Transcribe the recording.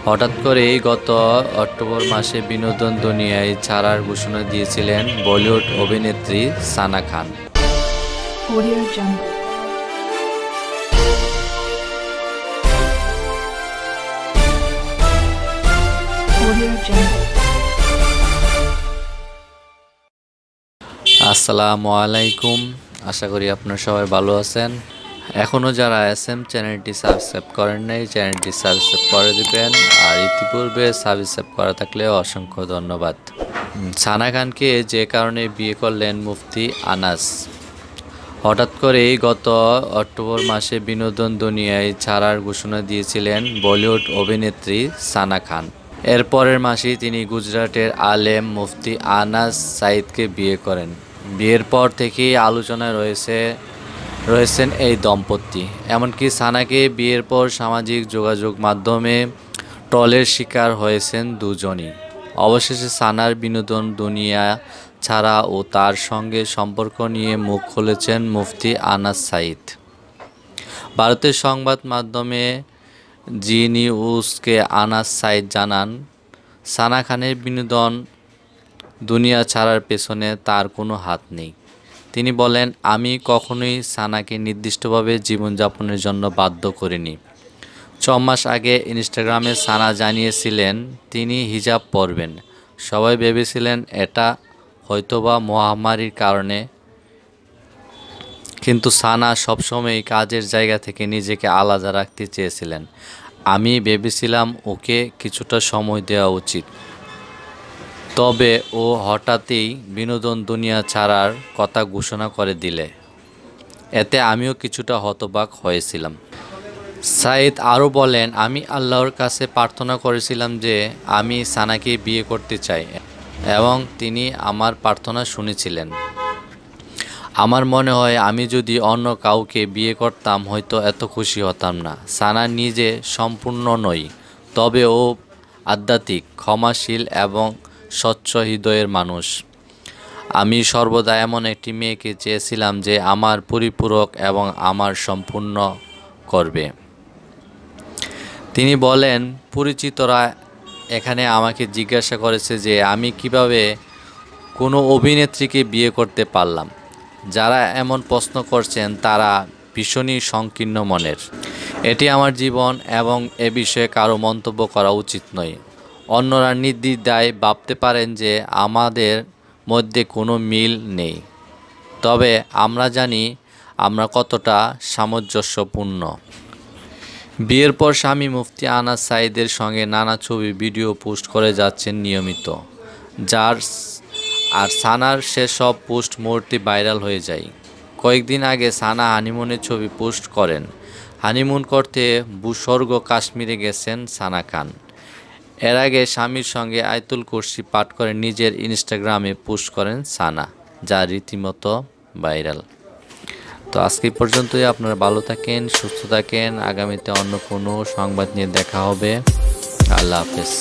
হঠাৎ করেই গত অক্টোবর মাসে বিনোদন দুনিয়ায় ছাড়ার ঘোষণা দিয়েছিলেন বলিউড অভিনেত্রী সানা খান। Audio Jungle। Audio Jungle। আসসালামু আলাইকুম, আশা করি আপনারা সবাই ভালো আছেন। এখনও যারা এসএম চ্যানেলটি সাবস্ক্রাইব করেন নাই, চ্যানেলটি সাবস্ক্রাইব করে দিবেন। আর ইতিপূর্বে সাবস্ক্রাইব করা থাকলে অসংখ্য ধন্যবাদ। সানা খানকে যে কারণে বিয়ে করলেন মুফতি আনাস। হঠাৎ করেই গত অক্টোবর মাসে বিনোদন দুনিয়ায় ছাড়ার ঘোষণা দিয়েছিলেন বলিউড অভিনেত্রী সানা খান। এর পরের মাসেই তিনি গুজরাটের আলেম মুফতি আনাস সাইদকে বিয়ে করেন। বিয়ের পর থেকেই আলোচনায় রয়েছেন এই দম্পতি। এমনকি সানাকে বিয়ের পর সামাজিক যোগাযোগ মাধ্যমে ট্রলের শিকার হয়েছেন দুজনই। অবশেষে সানার বিনোদন দুনিয়া ছাড়া ও তার সঙ্গে সম্পর্ক নিয়ে মুখ খুলেছেন মুফতি আনাস সাইদ। ভারতের সংবাদ মাধ্যমে জি নিউজকে আনাস সাইদ জানান, সানা খানের বিনোদন দুনিয়া ছাড়ার পেছনে তার কোনো হাত নেই। তিনি বলেন, আমি কখনোই সানাকে নির্দিষ্টভাবে জীবনযাপনের জন্য বাধ্য করিনি। 6 মাস আগে ইনস্টাগ্রামে সানা জানিয়েছিলেন তিনি হিজাব পরবেন। সবাই ভেবেছিলেন এটা হয়তোবা মহামারীর কারণে, কিন্তু সানা সবসময় কাজের জায়গা থেকে নিজেকে আলাদা রাখতে চেয়েছিলেন। আমি ভেবেছিলাম ওকে কিছুটা সময় দেওয়া উচিত, তবে ও হঠাৎই বিনোদন দুনিয়া ছাড়ার কথা ঘোষণা করে দিলে এতে আমিও কিছুটা হতবাক হয়েছিলাম। সাইদ আরও বলেন, আমি আল্লাহর কাছে প্রার্থনা করেছিলাম যে আমি সানাকে বিয়ে করতে চাই এবং তিনি আমার প্রার্থনা শুনেছিলেন। আমার মনে হয় আমি যদি অন্য কাউকে বিয়ে করতাম হয়তো এত খুশি হতাম না। সানা নিজে সম্পূর্ণ নই, তবে ও আধ্যাত্মিক, ক্ষমাশীল এবং স্বচ্ছ হৃদয়ের মানুষ। আমি সর্বদা এমন একটি মেয়েকে চেয়েছিলাম যে আমার পরিপূরক এবং আমার সম্পূর্ণ করবে। তিনি বলেন, পরিচিতরা এখানে আমাকে জিজ্ঞাসা করেছে যে আমি কিভাবে কোনো অভিনেত্রীকে বিয়ে করতে পারলাম। যারা এমন প্রশ্ন করছেন তারা ভীষণই সংকীর্ণ মনের। এটি আমার জীবন এবং এ বিষয়ে কারো মন্তব্য করা উচিত নয়। অন্যরা নির্দ্বিধায় ভাবতে পারেন যে আমাদের মধ্যে কোনো মিল নেই, তবে আমরা জানি আমরা কতটা সামঞ্জস্যপূর্ণ। বিয়ের পর স্বামী মুফতি আনাস সাইদের সঙ্গে নানা ছবি ভিডিও পোস্ট করে যাচ্ছেন নিয়মিত, আর সানার সেসব পোস্ট মুহূর্তে ভাইরাল হয়ে যায়। কয়েকদিন আগে সানা হানিমুনের ছবি পোস্ট করেন। হানিমুন করতে ভূস্বর্গ কাশ্মীরে গেছেন সানা খান। এর আগে স্বামীর সঙ্গে আয়াতুল কুরসি পাঠ করে নিজের ইনস্টাগ্রামে পোস্ট করেন সানা, যা রীতিমতো ভাইরাল। তো আজকে পর্যন্তই। আপনারা ভালো থাকেন, সুস্থ থাকেন। আগামীতে অন্য কোনো সংবাদ নিয়ে দেখা হবে। আল্লাহ হাফেজ।